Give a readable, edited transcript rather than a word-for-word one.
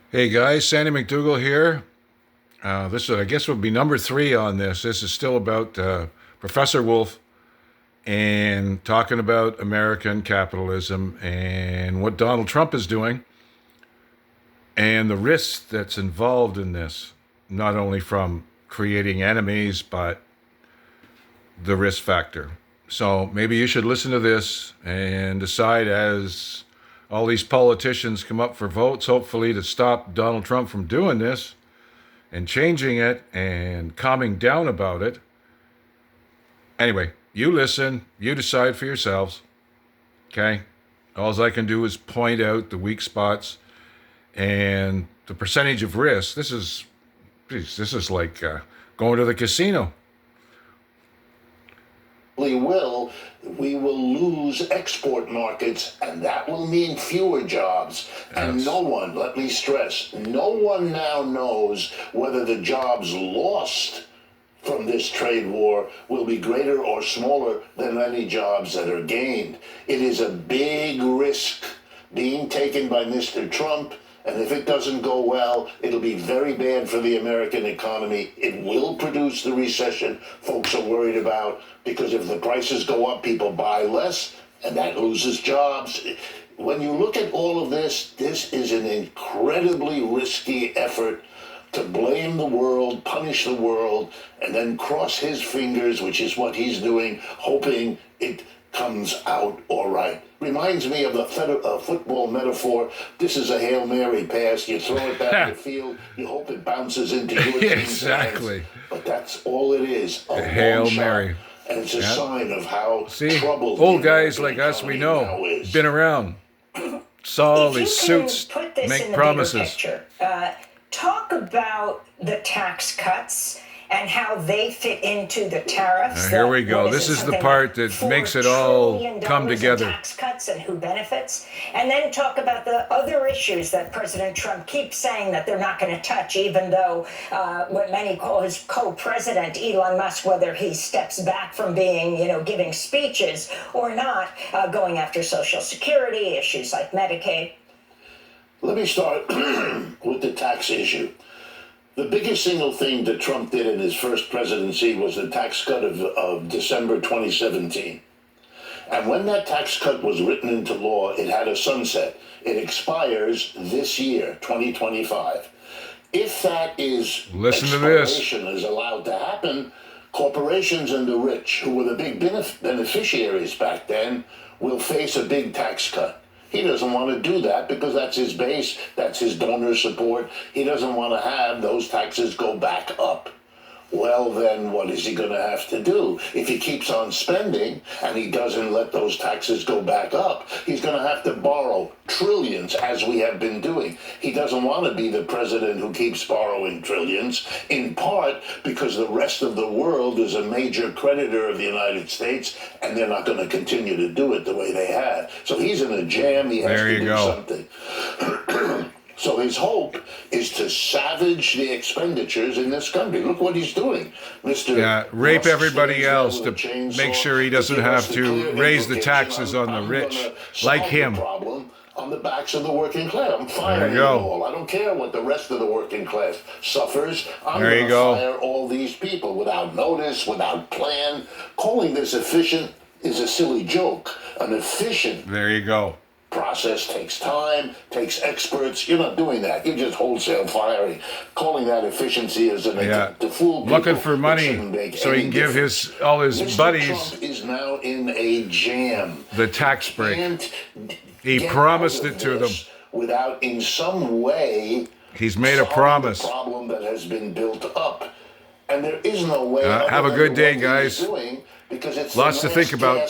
Hey guys, Sandy McDougall here. I guess, would be number three on this. This is still about Professor Wolff and talking about American capitalism and what Donald Trump is doing and the risk that's involved in this, not only from creating enemies, but the risk factor. So maybe you should listen to this and decide as all these politicians come up for votes, hopefully to stop Donald Trump from doing this and changing it and calming down about it. Anyway, you listen, you decide for yourselves, okay? All I can do is point out the weak spots and the percentage of risk. This is like going to the casino. We will lose export markets, and that will mean fewer jobs. And no one, let me stress, no one now knows whether the jobs lost from this trade war will be greater or smaller than any jobs that are gained. It is a big risk being taken by Mr. Trump. And if it doesn't go well, it'll be very bad for the American economy. It will produce the recession folks are worried about, because if the prices go up, people buy less, and that loses jobs. When you look at all of this, this is an incredibly risky effort to blame the world, punish the world, and then cross his fingers, which is what he's doing, hoping it comes out all right. Reminds me of the football metaphor. This is a Hail Mary pass. You throw it down the field. You hope it bounces into your team's Exactly. hands. But that's all it is. A Hail Mary. And it's a sign of how See, troubled old the guys American like us, we economy know, now is. been around, saw all these suits make promises. Talk about the tax cuts and how they fit into the tariffs. Here we go. This is the part that makes it all come together. Tax cuts and who benefits. And then talk about the other issues that President Trump keeps saying that they're not going to touch, even though what many call his co-president, Elon Musk, whether he steps back from being, giving speeches or not, going after Social Security, issues like Medicaid. Let me start with the tax issue. The biggest single thing that Trump did in his first presidency was the tax cut of December 2017. And when that tax cut was written into law, it had a sunset. It expires this year, 2025. If that is expiration is allowed to happen, corporations and the rich, who were the big beneficiaries back then, will face a big tax cut. He doesn't want to do that because that's his base, that's his donor support. He doesn't want to have those taxes go back up. Well, then what is he going to have to do? If he keeps on spending and he doesn't let those taxes go back up, he's going to have to borrow trillions, as we have been doing. He doesn't want to be the president who keeps borrowing trillions, in part because the rest of the world is a major creditor of the United States, and they're not going to continue to do it the way they have. So he's in a jam. He has to do something. So his hope is to savage the expenditures in this country. Look what he's doing. Rape everybody else to make sure he doesn't have to raise the taxes on the rich like him. Problem on the backs of the working class. I'm firing them all. I don't care what the rest of the working class suffers. I'm going to fire all these people without notice, without plan. Calling this efficient is a silly joke. An efficient process takes time, takes experts. You're not doing that. You're just wholesale firing. Calling that efficiency is to fool people. Looking for money so he can give all his buddies. Trump is now in a jam. The tax break. He promised it to them. Without, in some way, he's made a promise. The problem that has been built up, and there is no way. Have a good day, guys. Because it's lots to think about.